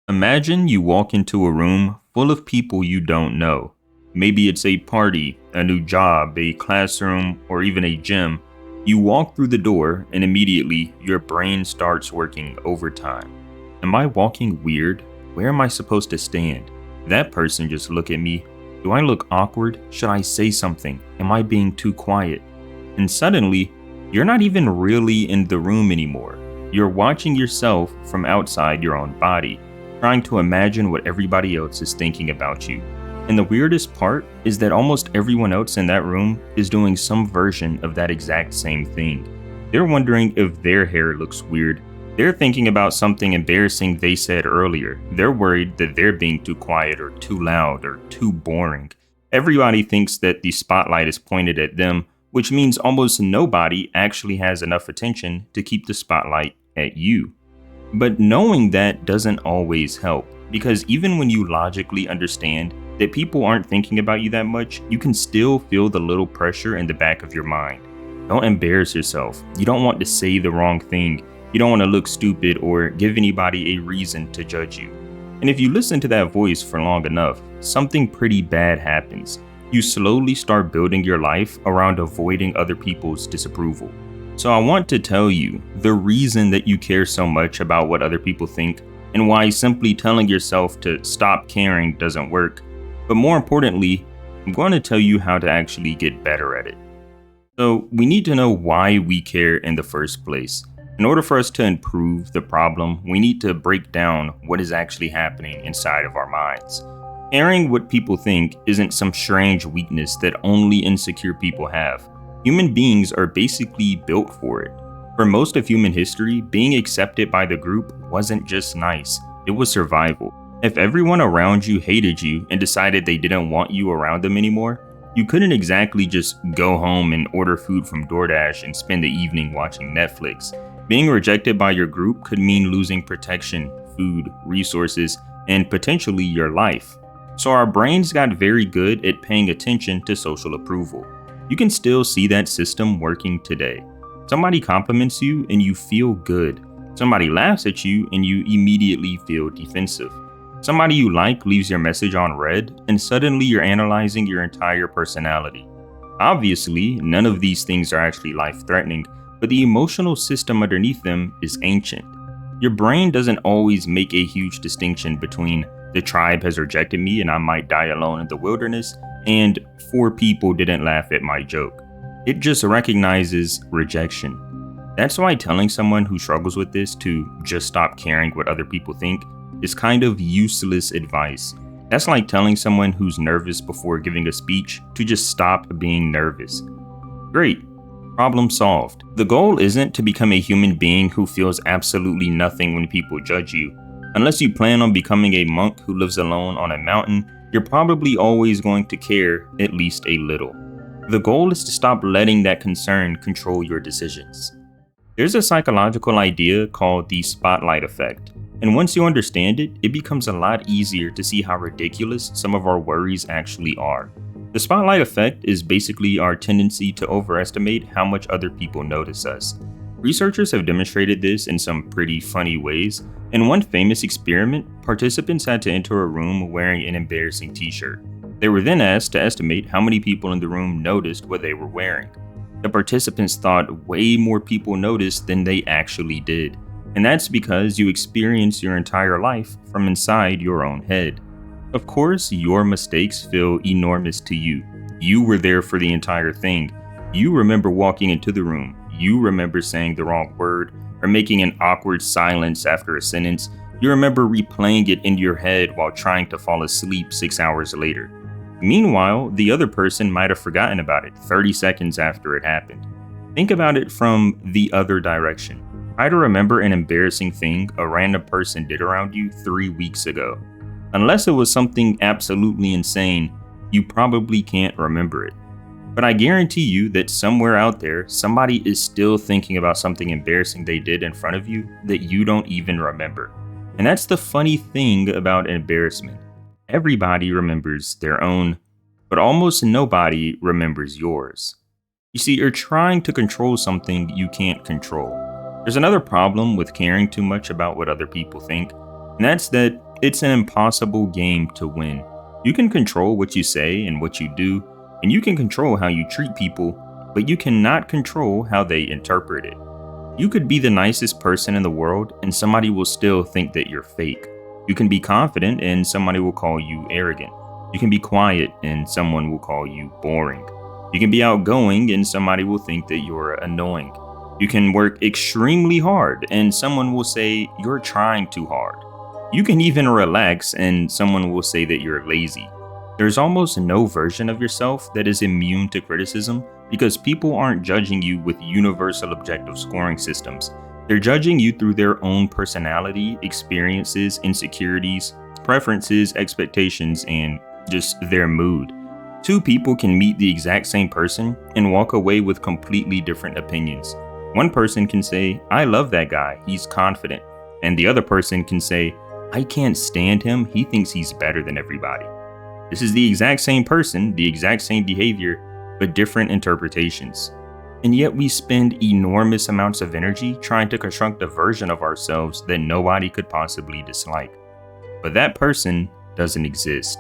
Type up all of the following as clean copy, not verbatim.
Imagine you walk into a room full of people you don't know. Maybe it's a party, a new job, a classroom, or even a gym. You walk through the door and immediately your brain starts working overtime. Am I walking weird? Where am I supposed to stand? That person just look at me. Do I look awkward? Should I say something? Am I being too quiet? And suddenly, you're not even really in the room anymore. You're watching yourself from outside your own body, trying to imagine what everybody else is thinking about you. And the weirdest part is that almost everyone else in that room is doing some version of that exact same thing. They're wondering if their hair looks weird. They're thinking about something embarrassing they said earlier. They're worried that they're being too quiet or too loud or too boring. Everybody thinks that the spotlight is pointed at them, which means almost nobody actually has enough attention to keep the spotlight at you. But knowing that doesn't always help, because even when you logically understand that people aren't thinking about you that much, you can still feel the little pressure in the back of your mind. Don't embarrass yourself. You don't want to say the wrong thing. You don't want to look stupid or give anybody a reason to judge you. And if you listen to that voice for long enough, something pretty bad happens. You slowly start building your life around avoiding other people's disapproval. So I want to tell you the reason that you care so much about what other people think and why simply telling yourself to stop caring doesn't work. But more importantly, I'm going to tell you how to actually get better at it. So we need to know why we care in the first place. In order for us to improve the problem, we need to break down what is actually happening inside of our minds. Caring what people think isn't some strange weakness that only insecure people have. Human beings are basically built for it. For most of human history, being accepted by the group wasn't just nice, it was survival. If everyone around you hated you and decided they didn't want you around them anymore, you couldn't exactly just go home and order food from DoorDash and spend the evening watching Netflix. Being rejected by your group could mean losing protection, food, resources, and potentially your life. So our brains got very good at paying attention to social approval. You can still see that system working today. Somebody compliments you and you feel good. Somebody laughs at you and you immediately feel defensive. Somebody you like leaves your message on read and suddenly you're analyzing your entire personality. Obviously, none of these things are actually life-threatening, but the emotional system underneath them is ancient. Your brain doesn't always make a huge distinction between the tribe has rejected me and I might die alone in the wilderness, and 4 people didn't laugh at my joke. It just recognizes rejection. That's why telling someone who struggles with this to just stop caring what other people think is kind of useless advice. That's like telling someone who's nervous before giving a speech to just stop being nervous. Great. Problem solved. The goal isn't to become a human being who feels absolutely nothing when people judge you. Unless you plan on becoming a monk who lives alone on a mountain, you're probably always going to care at least a little. The goal is to stop letting that concern control your decisions. There's a psychological idea called the spotlight effect, and once you understand it, it becomes a lot easier to see how ridiculous some of our worries actually are. The spotlight effect is basically our tendency to overestimate how much other people notice us. Researchers have demonstrated this in some pretty funny ways. In one famous experiment, participants had to enter a room wearing an embarrassing t-shirt. They were then asked to estimate how many people in the room noticed what they were wearing. The participants thought way more people noticed than they actually did. And that's because you experience your entire life from inside your own head. Of course, your mistakes feel enormous to you. You were there for the entire thing. You remember walking into the room. You remember saying the wrong word or making an awkward silence after a sentence. You remember replaying it in your head while trying to fall asleep 6 hours later. Meanwhile, the other person might have forgotten about it 30 seconds after it happened. Think about it from the other direction. Try to remember an embarrassing thing a random person did around you 3 weeks ago. Unless it was something absolutely insane, you probably can't remember it. But I guarantee you that somewhere out there, somebody is still thinking about something embarrassing they did in front of you that you don't even remember. And that's the funny thing about embarrassment. Everybody remembers their own, but almost nobody remembers yours. You see, you're trying to control something you can't control. There's another problem with caring too much about what other people think, and that's that It's an impossible game to win. You can control what you say and what you do, and you can control how you treat people, but you cannot control how they interpret it. You could be the nicest person in the world, and somebody will still think that you're fake. You can be confident, and somebody will call you arrogant. You can be quiet, and someone will call you boring. You can be outgoing, and somebody will think that you're annoying. You can work extremely hard, and someone will say you're trying too hard. You can even relax, and someone will say that you're lazy. There's almost no version of yourself that is immune to criticism because people aren't judging you with universal objective scoring systems. They're judging you through their own personality, experiences, insecurities, preferences, expectations, and just their mood. Two people can meet the exact same person and walk away with completely different opinions. One person can say, "I love that guy, he's confident," and the other person can say, "I can't stand him, he thinks he's better than everybody." This is the exact same person, the exact same behavior, but different interpretations. And yet we spend enormous amounts of energy trying to construct a version of ourselves that nobody could possibly dislike. But that person doesn't exist.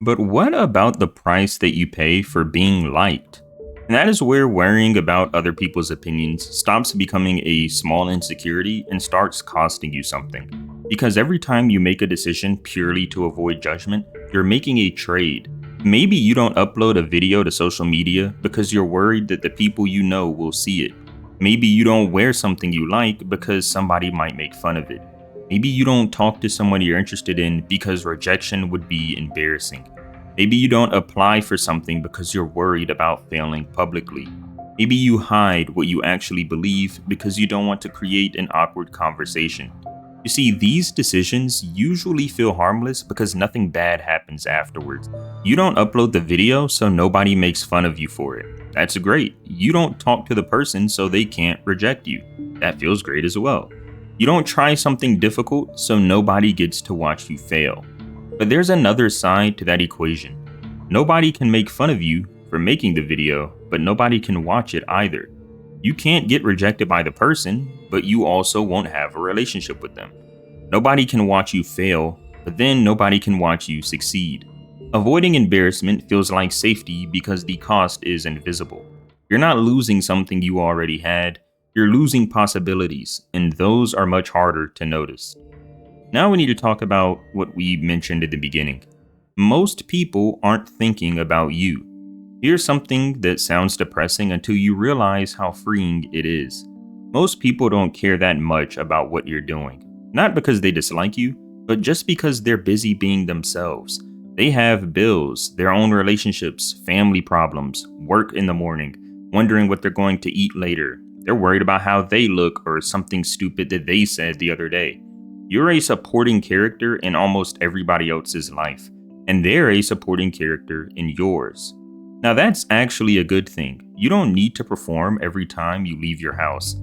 But what about the price that you pay for being liked? And that is where worrying about other people's opinions stops becoming a small insecurity and starts costing you something. Because every time you make a decision purely to avoid judgment, you're making a trade. Maybe you don't upload a video to social media because you're worried that the people you know will see it. Maybe you don't wear something you like because somebody might make fun of it. Maybe you don't talk to someone you're interested in because rejection would be embarrassing. Maybe you don't apply for something because you're worried about failing publicly. Maybe you hide what you actually believe because you don't want to create an awkward conversation. You see, these decisions usually feel harmless because nothing bad happens afterwards. You don't upload the video so nobody makes fun of you for it. That's great. You don't talk to the person so they can't reject you. That feels great as well. You don't try something difficult so nobody gets to watch you fail. But there's another side to that equation. Nobody can make fun of you for making the video, but nobody can watch it either. You can't get rejected by the person, but you also won't have a relationship with them. Nobody can watch you fail, but then nobody can watch you succeed. Avoiding embarrassment feels like safety because the cost is invisible. You're not losing something you already had, you're losing possibilities, and those are much harder to notice. Now we need to talk about what we mentioned at the beginning. Most people aren't thinking about you. Here's something that sounds depressing until you realize how freeing it is. Most people don't care that much about what you're doing. Not because they dislike you, but just because they're busy being themselves. They have bills, their own relationships, family problems, work in the morning, wondering what they're going to eat later. They're worried about how they look or something stupid that they said the other day. You're a supporting character in almost everybody else's life, and they're a supporting character in yours. Now that's actually a good thing. You don't need to perform every time you leave your house.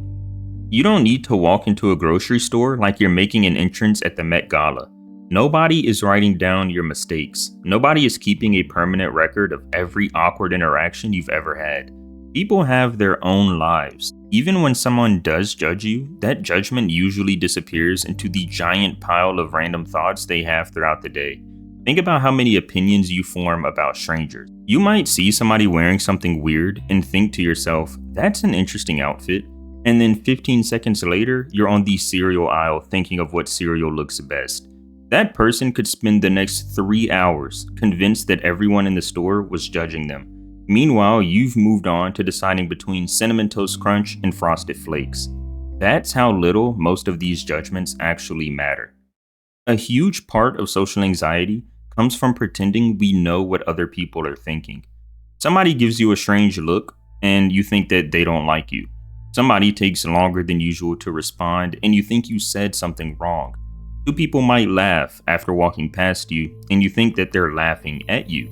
You don't need to walk into a grocery store like you're making an entrance at the Met Gala. Nobody is writing down your mistakes. Nobody is keeping a permanent record of every awkward interaction you've ever had. People have their own lives. Even when someone does judge you, that judgment usually disappears into the giant pile of random thoughts they have throughout the day. Think about how many opinions you form about strangers. You might see somebody wearing something weird and think to yourself, "That's an interesting outfit." And then 15 seconds later, you're on the cereal aisle thinking of what cereal looks best. That person could spend the next 3 hours convinced that everyone in the store was judging them. Meanwhile, you've moved on to deciding between Cinnamon Toast Crunch and Frosted Flakes. That's how little most of these judgments actually matter. A huge part of social anxiety comes from pretending we know what other people are thinking. Somebody gives you a strange look, and you think that they don't like you. Somebody takes longer than usual to respond, and you think you said something wrong. Two people might laugh after walking past you, and you think that they're laughing at you.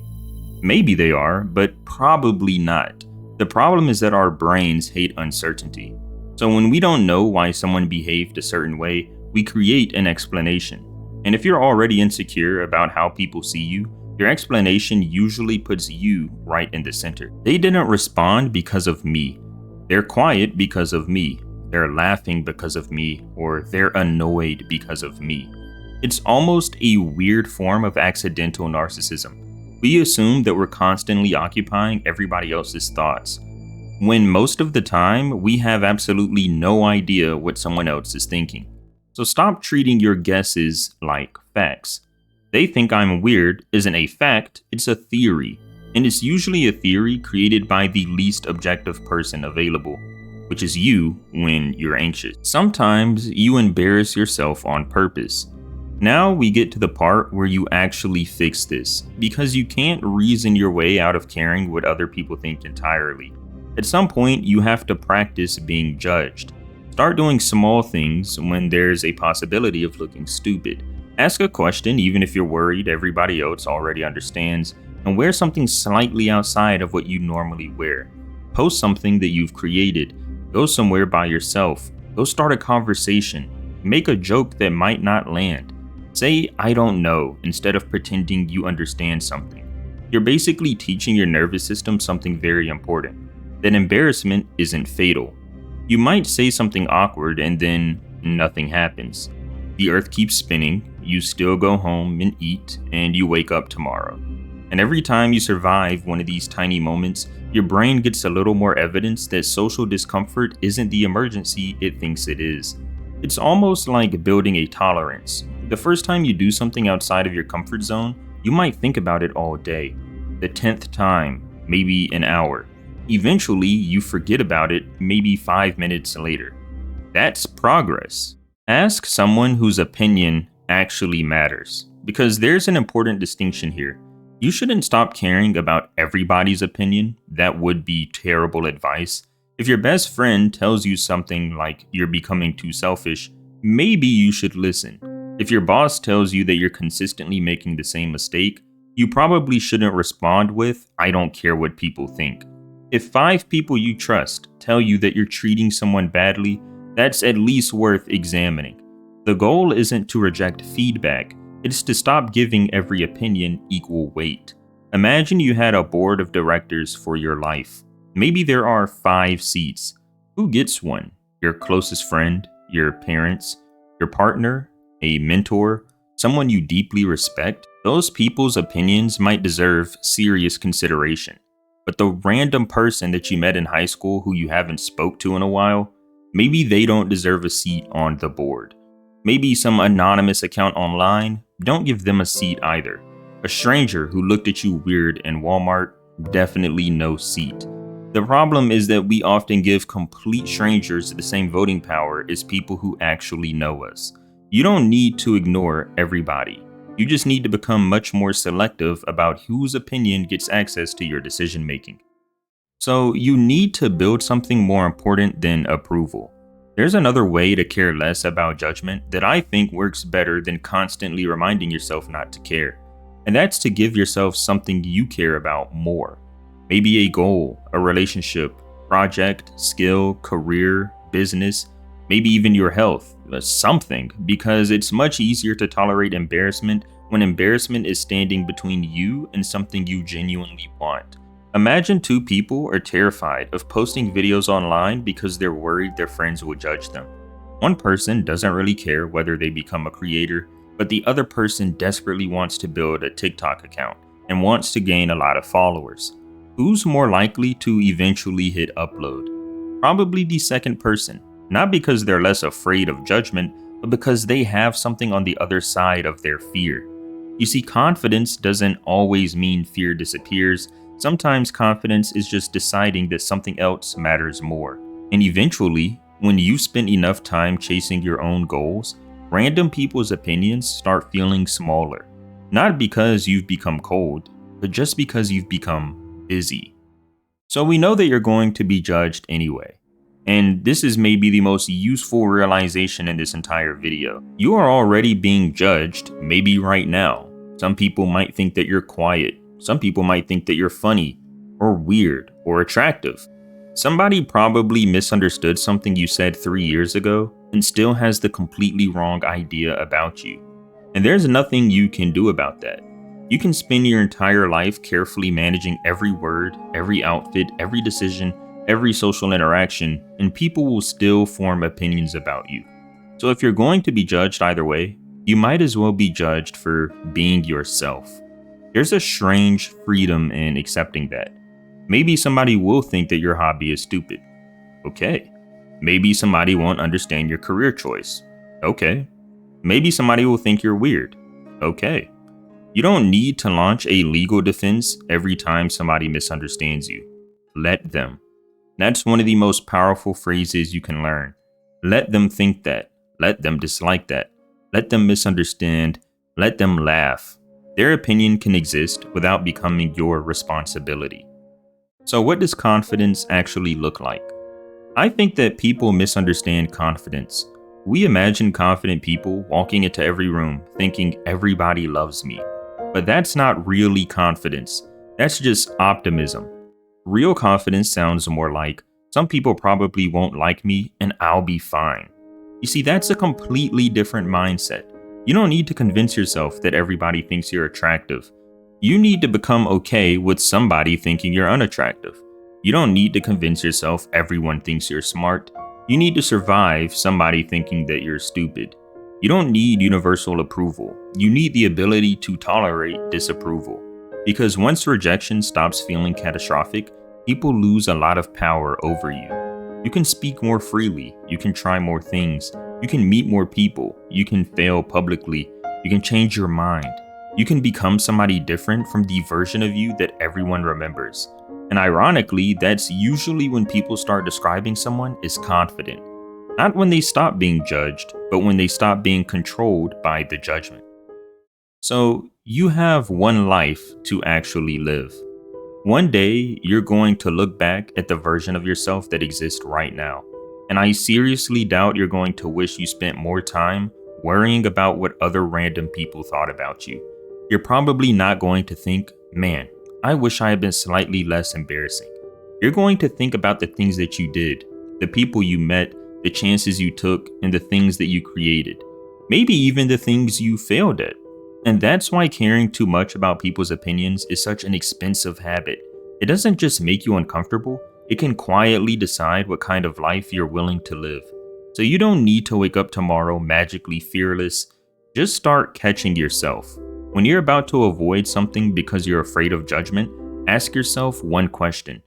Maybe they are, but probably not. The problem is that our brains hate uncertainty. So when we don't know why someone behaved a certain way, we create an explanation. And if you're already insecure about how people see you, your explanation usually puts you right in the center. They didn't respond because of me. They're quiet because of me. They're laughing because of me, or they're annoyed because of me. It's almost a weird form of accidental narcissism. We assume that we're constantly occupying everybody else's thoughts, when most of the time we have absolutely no idea what someone else is thinking. So stop treating your guesses like facts. They think I'm weird isn't a fact, it's a theory. And it's usually a theory created by the least objective person available, which is you when you're anxious. Sometimes you embarrass yourself on purpose. Now we get to the part where you actually fix this, because you can't reason your way out of caring what other people think entirely. At some point, you have to practice being judged. Start doing small things when there's a possibility of looking stupid. Ask a question even if you're worried everybody else already understands, and wear something slightly outside of what you normally wear. Post something that you've created. Go somewhere by yourself. Go start a conversation. Make a joke that might not land. Say, I don't know, instead of pretending you understand something. You're basically teaching your nervous system something very important, that embarrassment isn't fatal. You might say something awkward and then nothing happens. The earth keeps spinning, you still go home and eat, and you wake up tomorrow. And every time you survive one of these tiny moments, your brain gets a little more evidence that social discomfort isn't the emergency it thinks it is. It's almost like building a tolerance. The first time you do something outside of your comfort zone, you might think about it all day. The 10th time, maybe an hour. Eventually, you forget about it maybe 5 minutes later. That's progress. Ask someone whose opinion actually matters, because there's an important distinction here. You shouldn't stop caring about everybody's opinion. That would be terrible advice. If your best friend tells you something like you're becoming too selfish, maybe you should listen. If your boss tells you that you're consistently making the same mistake, you probably shouldn't respond with, I don't care what people think. If 5 people you trust tell you that you're treating someone badly, that's at least worth examining. The goal isn't to reject feedback. It's to stop giving every opinion equal weight. Imagine you had a board of directors for your life. Maybe there are 5 seats. Who gets one? Your closest friend, your parents, your partner, a mentor, someone you deeply respect? Those people's opinions might deserve serious consideration. But the random person that you met in high school who you haven't spoke to in a while, maybe they don't deserve a seat on the board. Maybe some anonymous account online, don't give them a seat either. A stranger who looked at you weird in Walmart, definitely no seat. The problem is that we often give complete strangers the same voting power as people who actually know us. You don't need to ignore everybody. You just need to become much more selective about whose opinion gets access to your decision making. So you need to build something more important than approval. There's another way to care less about judgment that I think works better than constantly reminding yourself not to care. And that's to give yourself something you care about more. Maybe a goal, a relationship, project, skill, career, business, maybe even your health, something, because it's much easier to tolerate embarrassment when embarrassment is standing between you and something you genuinely want. Imagine 2 people are terrified of posting videos online because they're worried their friends will judge them. One person doesn't really care whether they become a creator, but the other person desperately wants to build a TikTok account and wants to gain a lot of followers. Who's more likely to eventually hit upload? Probably the second person, not because they're less afraid of judgment, but because they have something on the other side of their fear. You see, confidence doesn't always mean fear disappears. Sometimes confidence is just deciding that something else matters more. And eventually, when you've spent enough time chasing your own goals, random people's opinions start feeling smaller. Not because you've become cold, but just because you've become busy. So we know that you're going to be judged anyway. And this is maybe the most useful realization in this entire video. You are already being judged, maybe right now. Some people might think that you're quiet. Some people might think that you're funny, or weird, or attractive. Somebody probably misunderstood something you said 3 years ago and still has the completely wrong idea about you. And there's nothing you can do about that. You can spend your entire life carefully managing every word, every outfit, every decision, every social interaction, and people will still form opinions about you. So if you're going to be judged either way, you might as well be judged for being yourself. There's a strange freedom in accepting that. Maybe somebody will think that your hobby is stupid. Okay. Maybe somebody won't understand your career choice. Okay. Maybe somebody will think you're weird. Okay. You don't need to launch a legal defense every time somebody misunderstands you. Let them. That's one of the most powerful phrases you can learn. Let them think that. Let them dislike that. Let them misunderstand. Let them laugh. Their opinion can exist without becoming your responsibility. So what does confidence actually look like? I think that people misunderstand confidence. We imagine confident people walking into every room thinking everybody loves me. But that's not really confidence. That's just optimism. Real confidence sounds more like, some people probably won't like me and I'll be fine. You see, that's a completely different mindset. You don't need to convince yourself that everybody thinks you're attractive. You need to become okay with somebody thinking you're unattractive. You don't need to convince yourself everyone thinks you're smart. You need to survive somebody thinking that you're stupid. You don't need universal approval. You need the ability to tolerate disapproval. Because once rejection stops feeling catastrophic, people lose a lot of power over you. You can speak more freely. You can try more things. You can meet more people. You can fail publicly. You can change your mind. You can become somebody different from the version of you that everyone remembers. And ironically, that's usually when people start describing someone as confident. Not when they stop being judged, but when they stop being controlled by the judgment. So you have one life to actually live. One day, you're going to look back at the version of yourself that exists right now. And I seriously doubt you're going to wish you spent more time worrying about what other random people thought about you. You're probably not going to think, man, I wish I had been slightly less embarrassing. You're going to think about the things that you did, the people you met, the chances you took, and the things that you created. Maybe even the things you failed at. And that's why caring too much about people's opinions is such an expensive habit. It doesn't just make you uncomfortable, it can quietly decide what kind of life you're willing to live. So you don't need to wake up tomorrow magically fearless. Just start catching yourself. When you're about to avoid something because you're afraid of judgment, ask yourself one question.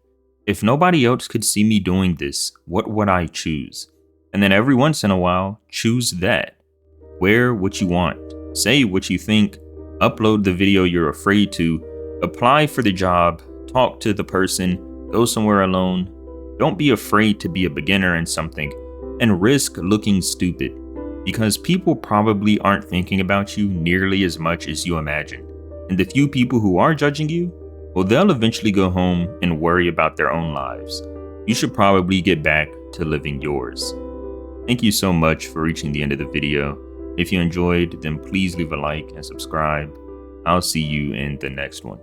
If nobody else could see me doing this, what would I choose? And then every once in a while, choose that. Wear what you want. Say what you think. Upload the video you're afraid to. Apply for the job. Talk to the person. Go somewhere alone. Don't be afraid to be a beginner in something. And risk looking stupid. Because people probably aren't thinking about you nearly as much as you imagine. And the few people who are judging you, well, they'll eventually go home and worry about their own lives. You should probably get back to living yours. Thank you so much for reaching the end of the video. If you enjoyed, then please leave a like and subscribe. I'll see you in the next one.